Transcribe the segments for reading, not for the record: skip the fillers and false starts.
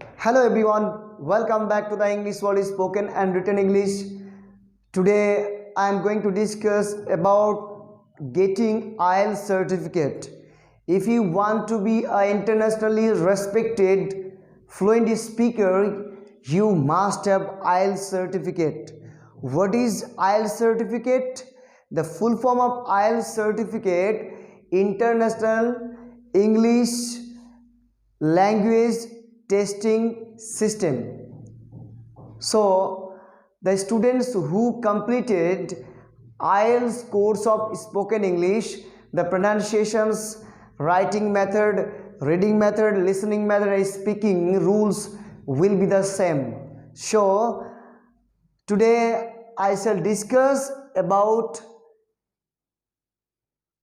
Hello everyone, welcome back to the English World Spoken and Written English. Today I am going to discuss about getting IELTS certificate. If you want to be an internationally respected fluent speaker, you must have IELTS certificate. What is IELTS certificate? The full form of IELTS certificate, International English Language Testing System. So the students who completed IELTS course of spoken English, the pronunciations, writing method, reading method, listening method and speaking rules will be the same. So today I shall discuss about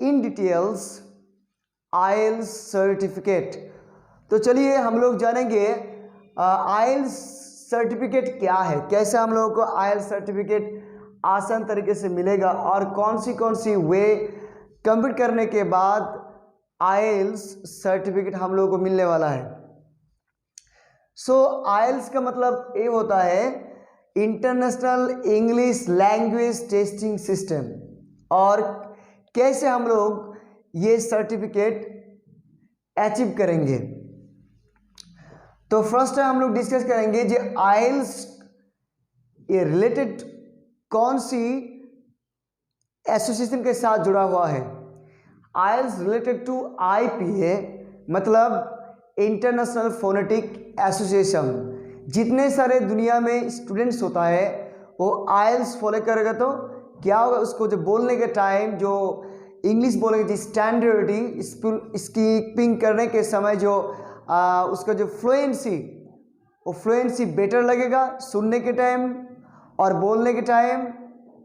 in details IELTS certificate. तो चलिए हम लोग जानेंगे आइल्स certificate क्या है, कैसे हम लोगों को आइल्स सर्टिफिकेट आसान तरीके से मिलेगा और कौन सी वे कंप्लीट करने के बाद आइल्स सर्टिफिकेट हम लोगों को मिलने वाला है। सो आइल्स का मतलब ये होता है international English language testing system, और कैसे हम लोग ये सर्टिफिकेट अचीव करेंगे। तो फर्स्ट हम लोग डिस्कस करेंगे जो आइल्स ये रिलेटेड कौन सी एसोसिएशन के साथ जुड़ा हुआ है। आइल्स रिलेटेड टू IPA मतलब इंटरनेशनल फोनेटिक एसोसिएशन। जितने सारे दुनिया में स्टूडेंट्स होता है वो आइल्स फॉलो करेगा तो क्या होगा, उसको जो बोलने के टाइम जो इंग्लिश बोलेंगे स्टैंडर्डी स्पीकिंग करने के समय जो उसका जो फ्लुएंसी वो फ्लुएंसी बेटर लगेगा सुनने के टाइम, और बोलने के टाइम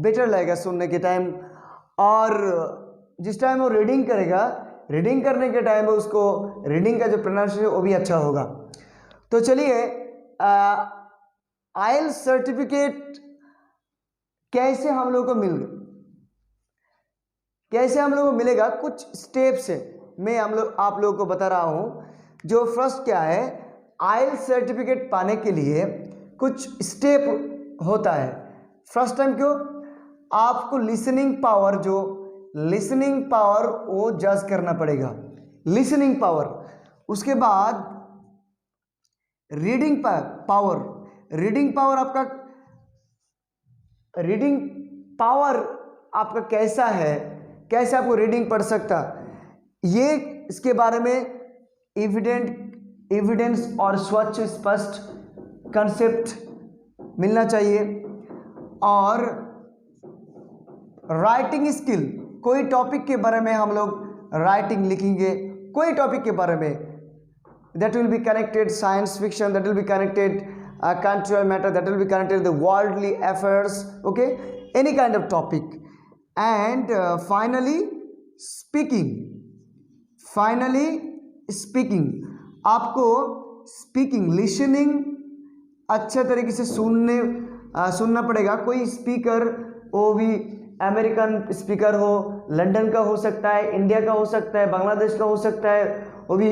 बेटर लगेगा सुनने के टाइम, और जिस टाइम वो रीडिंग करेगा रीडिंग करने के टाइम उसको रीडिंग का जो प्रोनाउंसिएशन वो भी अच्छा होगा। तो चलिए आइल्स सर्टिफिकेट कैसे हम लोग को मिलेगा, कुछ स्टेप्स है मैं आप लोगों को बता रहा हूं। जो फर्स्ट क्या है, आइल्स सर्टिफिकेट पाने के लिए कुछ स्टेप होता है। फर्स्ट टाइम क्यों, आपको लिसनिंग पावर वो जज करना पड़ेगा, लिसनिंग पावर। उसके बाद रीडिंग पावर आपका कैसा है, कैसे आपको रीडिंग पढ़ सकता, ये इसके बारे में एविडेंस और स्वच्छ स्पष्ट कंसेप्ट मिलना चाहिए। और राइटिंग स्किल, कोई टॉपिक के बारे में हम लोग राइटिंग लिखेंगे, कोई टॉपिक के बारे में, that will be connected science fiction, that will be connected cultural matter, that will be connected the worldly affairs, okay, any kind of topic. And finally speaking, आपको स्पीकिंग लिसनिंग अच्छे तरीके से सुनना पड़ेगा। कोई स्पीकर वो भी अमेरिकन स्पीकर हो, लंदन का हो सकता है, इंडिया का हो सकता है, बांग्लादेश का हो सकता है, वो भी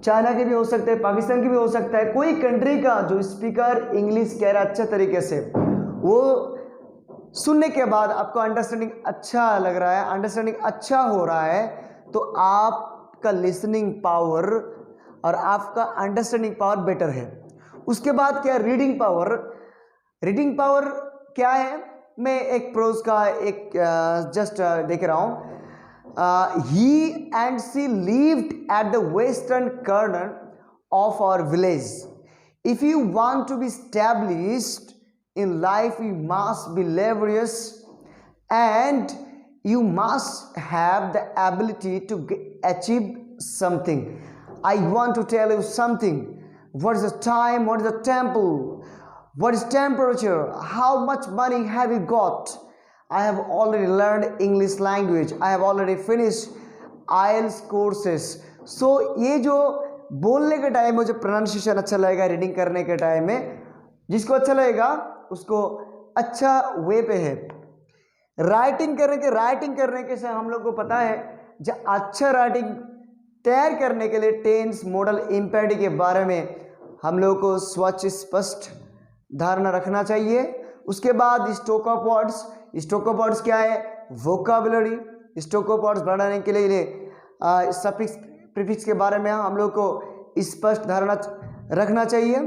चाइना के भी हो सकते हैं, पाकिस्तान के भी हो सकता है, कोई कंट्री का जो स्पीकर इंग्लिश कह रहा है अच्छे तरीके से, वो सुनने के बाद आपको अंडरस्टैंडिंग अच्छा लग रहा है, अंडरस्टैंडिंग अच्छा हो रहा है, तो आपका लिसनिंग पावर और आपका अंडरस्टैंडिंग पावर बेटर है। उसके बाद क्या, रीडिंग पावर क्या है, मैं एक प्रोज का एक जस्ट देख रहा हूँ। He and she lived at the western corner of our village. If you want to be established in life, you must be laborious and you must have the ability to achieve something. I want to tell you something. What is the time? What is the temple? What is temperature? How much money have you got? I have already learned English language. I have already finished IELTS courses. So ये जो बोलने के time में जो pronunciation अच्छा लगेगा, reading करने के टाइम में जिसको अच्छा लगेगा उसको अच्छा वे पे है। राइटिंग करने के से हम लोग को पता है जब अच्छा राइटिंग तैयार करने के लिए टेंस मॉडल इम्पेरिटी के बारे में हम लोग को स्वच्छ स्पष्ट धारणा रखना चाहिए। उसके बाद stock of words, stock of words क्या है? वोकाबुलरी। स्टॉक ऑफ वर्ड्स बढ़ाने के लिए सफिक्स प्रीफिक्स के बारे में हम लोग को स्पष्ट धारणा रखना चाहिए।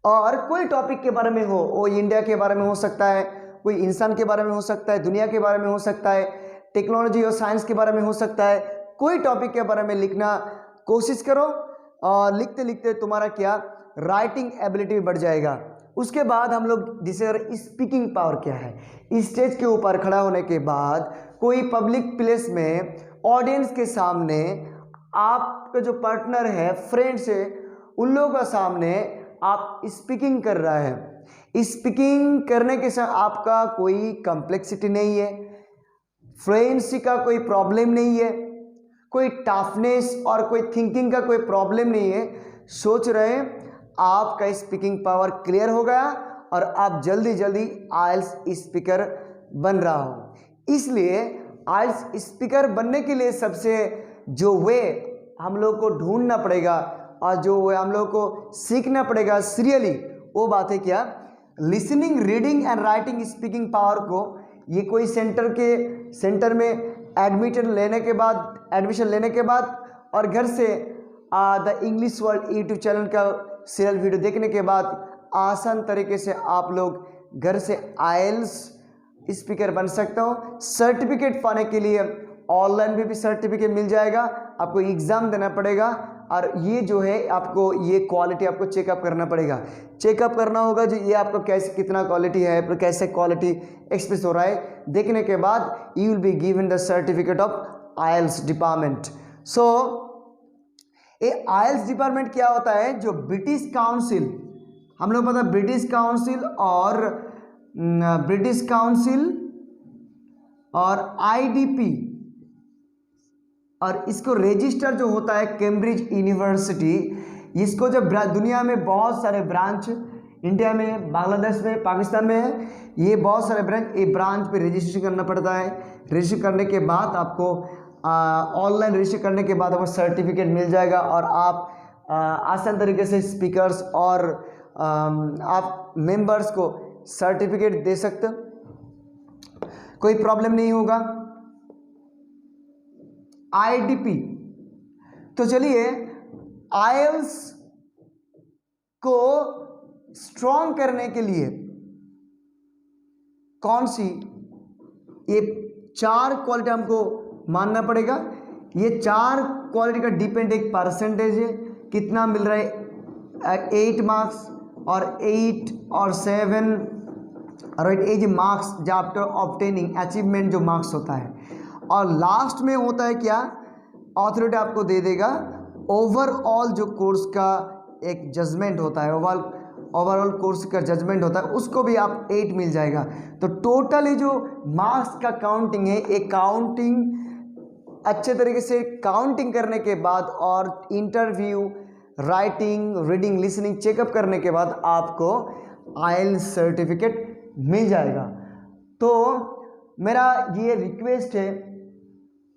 और कोई टॉपिक के बारे में हो, वो इंडिया के बारे में हो सकता है, कोई इंसान के बारे में हो सकता है, दुनिया के बारे में हो सकता है, टेक्नोलॉजी और साइंस के बारे में हो सकता है, कोई टॉपिक के बारे में लिखना कोशिश करो और लिखते लिखते तुम्हारा क्या राइटिंग एबिलिटी भी बढ़ जाएगा। उसके बाद हम लोग डिस्कस स्पीकिंग पावर क्या है। स्टेज के ऊपर खड़ा होने के बाद कोई पब्लिक प्लेस में ऑडियंस के सामने आपका जो पार्टनर है, फ्रेंड्स है, उन लोगों के सामने आप स्पीकिंग कर रहा है। स्पीकिंग करने के साथ आपका कोई कॉम्प्लेक्सिटी नहीं है, फ्लुएंसी का कोई प्रॉब्लम नहीं है, कोई टफनेस और कोई थिंकिंग का कोई प्रॉब्लम नहीं है। सोच रहे हैं आपका स्पीकिंग पावर क्लियर हो गया और आप जल्दी जल्दी आइल्स स्पीकर बन रहा हो। इसलिए आइल्स स्पीकर बनने के लिए सबसे जो वे हम लोग को ढूंढना पड़ेगा और जो वे हम लोग को सीखना पड़ेगा सीरियली, वो बात है क्या? Listening, reading and writing speaking power को ये कोई सेंटर में एडमिशन लेने के बाद और घर से the English world YouTube channel का सीरियल वीडियो देखने के बाद आसान तरीके से आप लोग घर से आइल्स स्पीकर बन सकते हो। सर्टिफिकेट पाने के लिए ऑनलाइन भी सर्टिफिकेट मिल जाएगा, आपको एग्ज़ाम देना पड़ेगा और ये जो है आपको ये क्वालिटी आपको चेकअप करना पड़ेगा। चेकअप करना होगा जो ये आपको कैसे कितना क्वालिटी है, कैसे क्वालिटी एक्सप्रेस हो रहा है, देखने के बाद you will be given the certificate of isles department. So ये आइल्स डिपार्टमेंट क्या होता है? जो ब्रिटिश काउंसिल, हम लोग पता ब्रिटिश काउंसिल और आईडीपी और इसको रजिस्टर जो होता है कैम्ब्रिज यूनिवर्सिटी, इसको जब दुनिया में बहुत सारे ब्रांच, इंडिया में, बांग्लादेश में, पाकिस्तान में है, ये बहुत सारे ब्रांच पे रजिस्ट्रेशन करना पड़ता है। रजिस्टर करने के बाद आपको ऑनलाइन रजिस्टर करने के बाद आपको सर्टिफिकेट मिल जाएगा और आप आसान तरीके से स्पीकर्स और आप मेंबर्स को सर्टिफिकेट दे सकते हो, कोई प्रॉब्लम नहीं होगा। आईडीपी, तो चलिए आइल्स को स्ट्रॉन्ग करने के लिए कौन सी ये 4 क्वालिटी हमको मानना पड़ेगा। ये 4 क्वालिटी का डिपेंड एक परसेंटेज है, कितना मिल रहा है 8 मार्क्स और 8 और 7 और 8 मार्क्स जो आफ्टर ऑब्टेनिंग अचीवमेंट जो मार्क्स होता है। और लास्ट में होता है क्या, अथॉरिटी आपको दे देगा ओवरऑल जो कोर्स का एक जजमेंट होता है, ओवरऑल कोर्स का जजमेंट होता है, उसको भी आप 8 मिल जाएगा। तो टोटली जो मार्क्स का काउंटिंग है, एक काउंटिंग अच्छे तरीके से काउंटिंग करने के बाद और interview, writing, reading, listening checkup करने के बाद आपको आइल्स सर्टिफिकेट मिल जाएगा। तो मेरा ये रिक्वेस्ट है,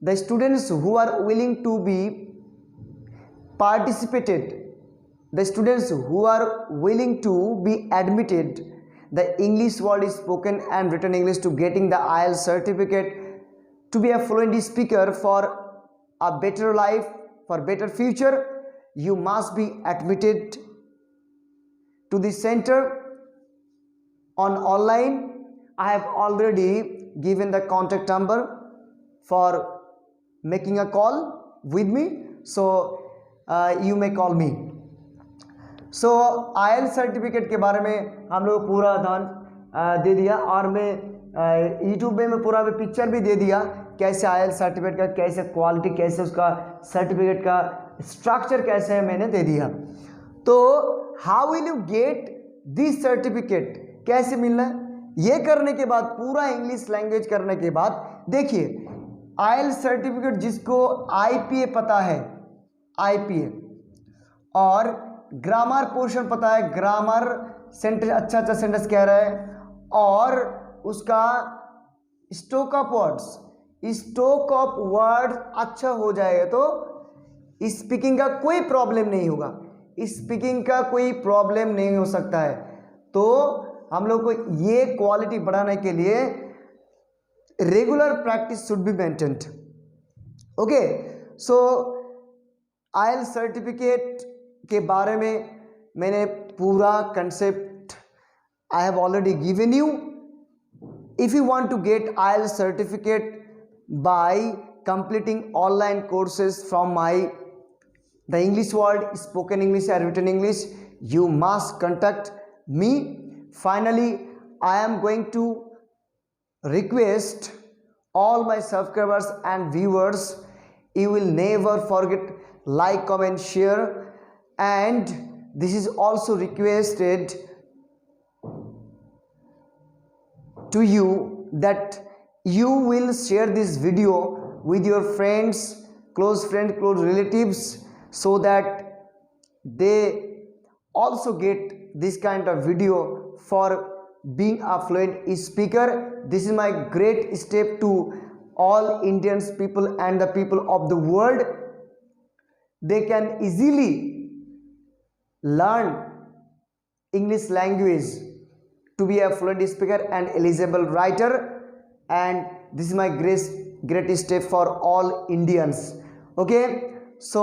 the students who are willing to be participated, the students who are willing to be admitted the English word is spoken and written English to getting the IELTS certificate to be a fluent speaker for a better life, for better future, you must be admitted to the center on online. I have already given the contact number for making a call with me, so you may call me. So IELTS certificate के बारे में हम लोग पूरा ध्यान दे दिया और मैं यूट्यूब में पूरा पिक्चर भी दे दिया कैसे आइल्स सर्टिफिकेट का, कैसे क्वालिटी, कैसे उसका सर्टिफिकेट का स्ट्रक्चर कैसे है, मैंने दे दिया। तो how will you get this certificate, कैसे मिलना है, ये करने के बाद पूरा इंग्लिश लैंग्वेज करने के बाद देखिए आइल्स सर्टिफिकेट जिसको IPA पता है, IPA और ग्रामर पोर्शन पता है, ग्रामर सेंटेंस अच्छा सेंटेंस कह रहा है और उसका स्टॉक ऑफ वर्ड्स अच्छा हो जाएगा तो स्पीकिंग का कोई प्रॉब्लम नहीं होगा, स्पीकिंग का कोई प्रॉब्लम नहीं हो सकता है। तो हम लोग को ये क्वालिटी बढ़ाने के लिए regular practice should be maintained. Okay, so IELTS certificate के बारे में मैंने पूरा concept I have already given you. If you want to get IELTS certificate by completing online courses from my the English World, spoken English and written English, you must contact me. Finally, I am going to request all my subscribers and viewers, you will never forget like, comment, share, and this is also requested to you that you will share this video with your friends, close relatives, so that they also get this kind of video for being a fluent speaker. This is my great step to all Indians people and the people of the world. They can easily learn English language to be a fluent speaker and eligible writer, and this is my great step for all Indians. Okay, so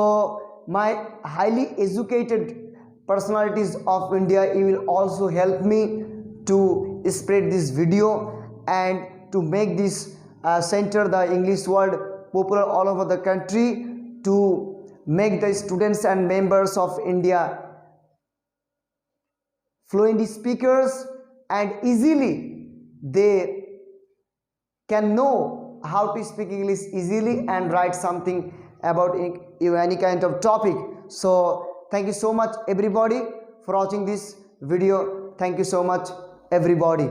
my highly educated personalities of India, you will also help me to spread this video and to make this center, the English World, popular all over the country, to make the students and members of India fluent speakers, and easily they can know how to speak English easily and write something about any kind of topic. So thank you so much everybody for watching this video. Thank you so much everybody.